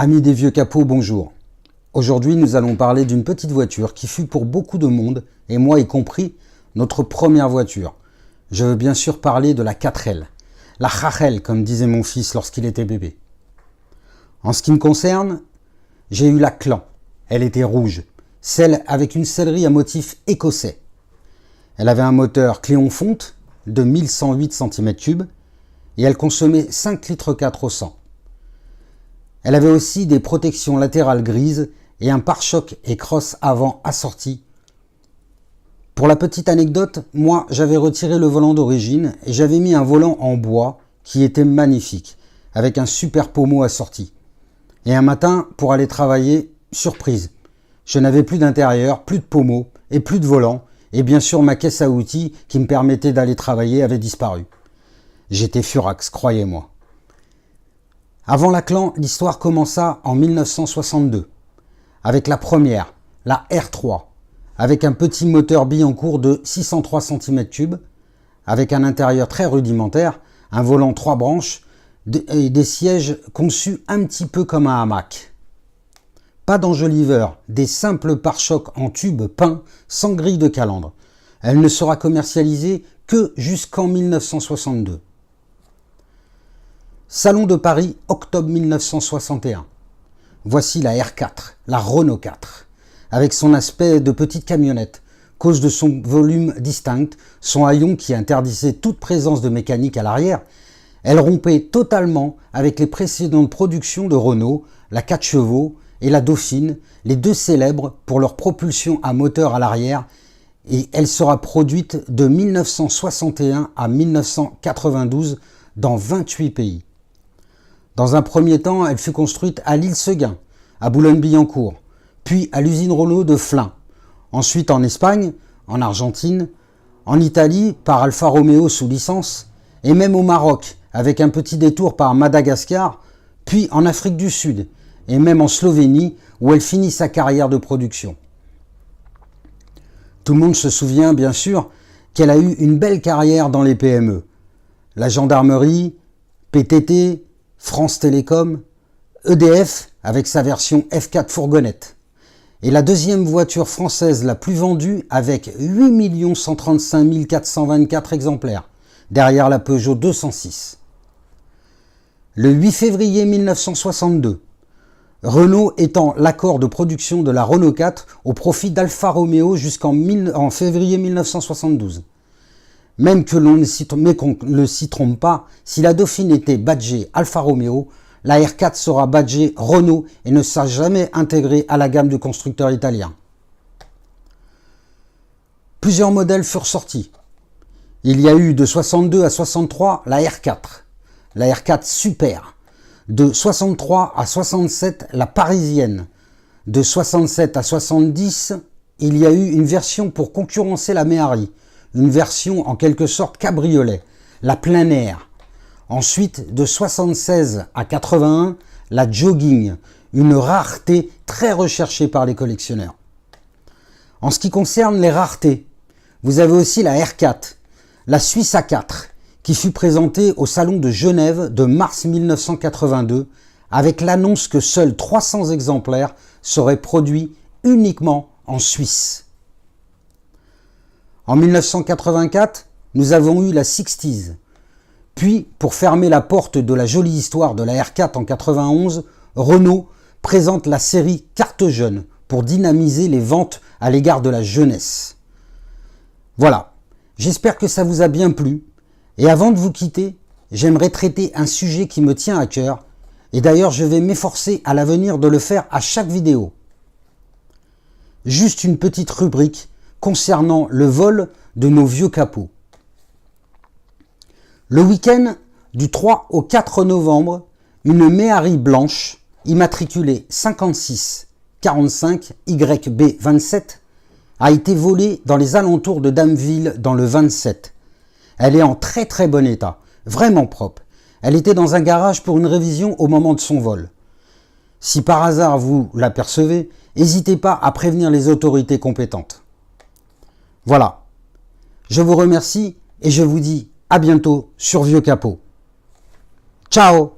Amis des vieux capots, bonjour. Aujourd'hui, nous allons parler d'une petite voiture qui fut pour beaucoup de monde, et moi y compris, notre première voiture. Je veux bien sûr parler de la 4L, la Rachel comme disait mon fils lorsqu'il était bébé. En ce qui me concerne, j'ai eu la Clan. Elle était rouge, celle avec une sellerie à motif écossais. Elle avait un moteur Cléon-Fonte de 1108 cm3 et elle consommait 5,4 litres au 100. Elle avait aussi des protections latérales grises et un pare-choc et crosse avant assorti. Pour la petite anecdote, moi j'avais retiré le volant d'origine et j'avais mis un volant en bois qui était magnifique, avec un super pommeau assorti. Et un matin, pour aller travailler, surprise, je n'avais plus d'intérieur, plus de pommeau et plus de volant, et bien sûr ma caisse à outils qui me permettait d'aller travailler avait disparu. J'étais furax, croyez-moi. Avant la Clan, l'histoire commença en 1962, avec la première, la R3, avec un petit moteur Billancourt de 603 cm3, avec un intérieur très rudimentaire, un volant 3 branches et des sièges conçus un petit peu comme un hamac. Pas d'enjoliveur, des simples pare-chocs en tube peint sans grille de calandre. Elle ne sera commercialisée que jusqu'en 1962. Salon de Paris, octobre 1961. Voici la R4, la Renault 4, avec son aspect de petite camionnette, cause de son volume distinct, son haillon qui interdisait toute présence de mécanique à l'arrière. Elle rompait totalement avec les précédentes productions de Renault, la 4 chevaux et la Dauphine, les deux célèbres pour leur propulsion à moteur à l'arrière, et elle sera produite de 1961 à 1992 dans 28 pays. Dans un premier temps, elle fut construite à l'Île-Seguin, à Boulogne-Billancourt, puis à l'usine Renault de Flins, ensuite en Espagne, en Argentine, en Italie par Alfa Romeo sous licence, et même au Maroc, avec un petit détour par Madagascar, puis en Afrique du Sud, et même en Slovénie, où elle finit sa carrière de production. Tout le monde se souvient, bien sûr, qu'elle a eu une belle carrière dans les PME. La gendarmerie, PTT, France Télécom, EDF avec sa version F4 fourgonnette. Et la deuxième voiture française la plus vendue avec 8 135 424 exemplaires, derrière la Peugeot 206. Le 8 février 1962, Renault étend l'accord de production de la Renault 4 au profit d'Alfa Romeo jusqu'en février 1972. Même que l'on ne s'y trompe pas, si la Dauphine était badgée Alfa Romeo, la R4 sera badgée Renault et ne sera jamais intégrée à la gamme de constructeurs italiens. Plusieurs modèles furent sortis. Il y a eu de 62 à 63 la R4 Super, de 63 à 67 la Parisienne, de 67 à 70 il y a eu une version pour concurrencer la Méhari, une version en quelque sorte cabriolet, la plein air. Ensuite, de 76 à 81, la Jogging, une rareté très recherchée par les collectionneurs. En ce qui concerne les raretés, vous avez aussi la R4, la Suisse A4, qui fut présentée au Salon de Genève de mars 1982, avec l'annonce que seuls 300 exemplaires seraient produits uniquement en Suisse. En 1984, nous avons eu la 60s. Puis, pour fermer la porte de la jolie histoire de la R4 en 91, Renault présente la série Carte Jeune pour dynamiser les ventes à l'égard de la jeunesse. Voilà, j'espère que ça vous a bien plu. Et avant de vous quitter, j'aimerais traiter un sujet qui me tient à cœur. Et d'ailleurs, je vais m'efforcer à l'avenir de le faire à chaque vidéo. Juste une petite rubrique concernant le vol de nos vieux capots. Le week-end du 3 au 4 novembre, une Méhari blanche, immatriculée 56 45 YB 27, a été volée dans les alentours de Dameville dans le 27. Elle est en très très bon état, vraiment propre. Elle était dans un garage pour une révision au moment de son vol. Si par hasard vous l'apercevez, n'hésitez pas à prévenir les autorités compétentes. Voilà, je vous remercie et je vous dis à bientôt sur Vieux Capot. Ciao!